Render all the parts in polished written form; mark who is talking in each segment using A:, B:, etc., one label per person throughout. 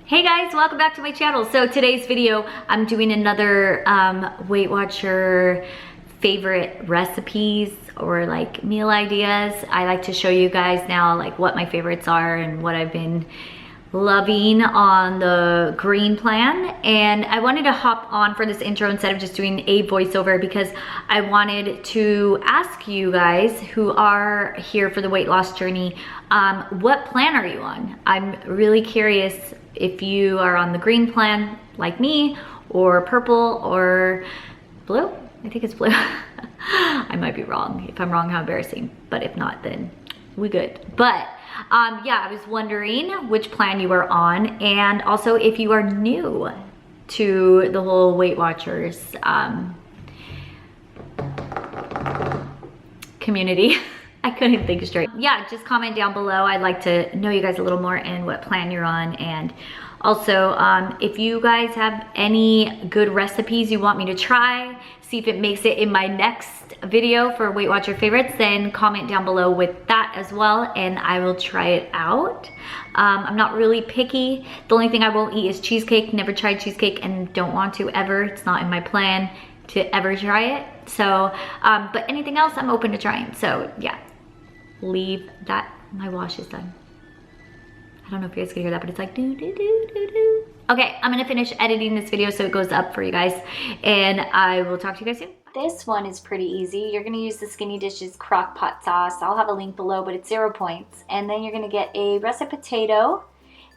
A: Hey guys, welcome back to my channel. So today's video, I'm doing another Weight Watcher favorite recipes or like meal ideas. I like to show you guys now like what my favorites are and what I've been loving on the green plan. And I wanted to hop on for this intro instead of just doing a voiceover because I wanted to ask you guys who are here for the weight loss journey, what plan are you on? I'm really curious if you are on the green plan like me, or purple, or blue. I think it's blue. I might be wrong. If I'm wrong, how embarrassing. But if not, then we good. But yeah, I was wondering which plan you are on, and also if you are new to the whole Weight Watchers community. I couldn't think straight. Yeah, just comment down below. I'd like to know you guys a little more and what plan you're on. And also, if you guys have any good recipes you want me to try, see if it makes it in my next video for Weight Watcher favorites, then comment down below with that as well, and I will try it out. I'm not really picky. The only thing I won't eat is cheesecake. Never tried cheesecake and don't want to ever. It's not in my plan to ever try it. So, but anything else I'm open to trying. So yeah, leave that. My wash is done. I don't know if you guys can hear that, but it's like do do do do do. Okay, I'm gonna finish editing this video so it goes up for you guys, and I will talk to you guys soon. This one is pretty easy. You're gonna use the Skinny Dishes crock pot sauce. I'll have a link below, but it's 0 points. And then you're gonna get a russet potato,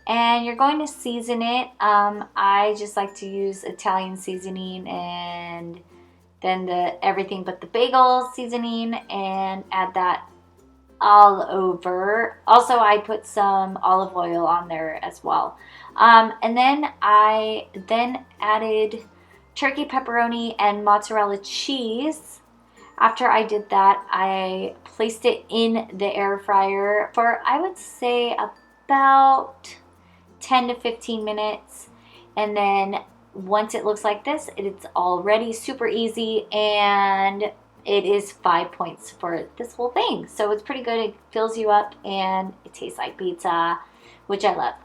A: and you're going to season it. I just like to use Italian seasoning, and then the everything but the bagel seasoning, and add that all over. Also, I put some olive oil on there as well. And then I added turkey pepperoni and mozzarella cheese. After I did that, I placed it in the air fryer for, I would say, about 10 to 15 minutes. And then once it looks like this, it's already super easy, and it is 5 points for this whole thing. So it's pretty good. It fills you up and it tastes like pizza, which I love.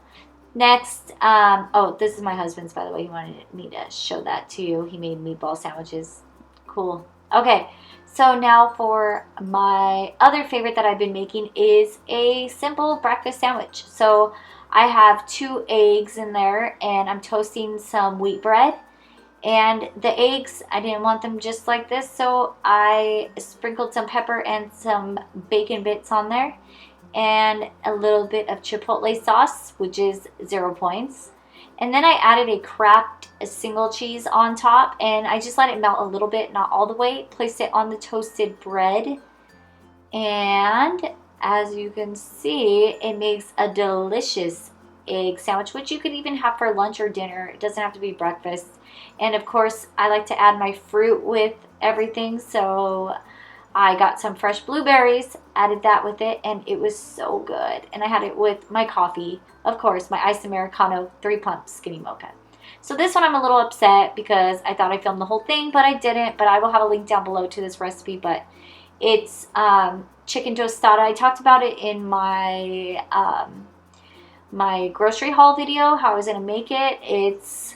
A: Next, oh, this is my husband's, by the way. He wanted me to show that to you. He made meatball sandwiches. Cool. Okay, so now for my other favorite that I've been making is a simple breakfast sandwich. So I have 2 eggs in there, and I'm toasting some wheat bread. And the eggs, I didn't want them just like this, so I sprinkled some pepper and some bacon bits on there, and a little bit of chipotle sauce, which is 0 points. And then I added a cracked single cheese on top, and I just let it melt a little bit, not all the way. Placed it on the toasted bread, and as you can see, it makes a delicious egg sandwich, which you could even have for lunch or dinner. It doesn't have to be breakfast. And of course, I like to add my fruit with everything, so I got some fresh blueberries, added that with it, and it was so good. And I had it with my coffee, of course, my iced Americano 3-pump skinny mocha. So this one I'm a little upset because I thought I filmed the whole thing, but I didn't. But I will have a link down below to this recipe. But it's chicken tostada. I talked about it in my my grocery haul video, how I was going to make it. It's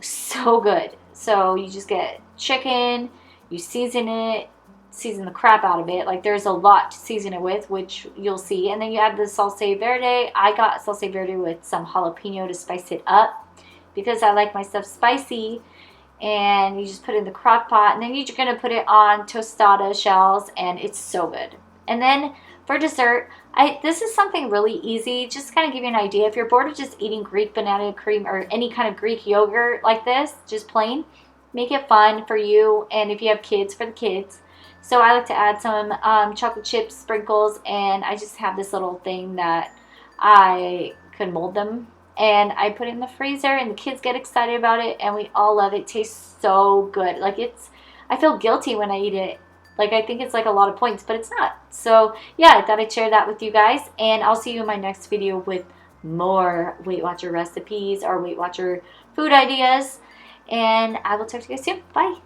A: so good. So you just get chicken, you season it, season the crap out of it. Like, there's a lot to season it with, which you'll see. And then you add the salsa verde. I got salsa verde with some jalapeno to spice it up because I like my stuff spicy. And you just put it in the crock pot, and then you're going to put it on tostada shells, and it's so good. And then for dessert, this is something really easy, just to kind of give you an idea. If you're bored of just eating Greek banana cream or any kind of Greek yogurt like this, just plain, make it fun for you, and if you have kids, for the kids. So I like to add some chocolate chip sprinkles, and I just have this little thing that I could mold them, and I put it in the freezer, and the kids get excited about it, and we all love it. It tastes so good. Like, I feel guilty when I eat it. Like, I think it's like a lot of points, but it's not. So yeah, I thought I'd share that with you guys, and I'll see you in my next video with more Weight Watcher recipes or Weight Watcher food ideas, and I will talk to you guys soon. Bye.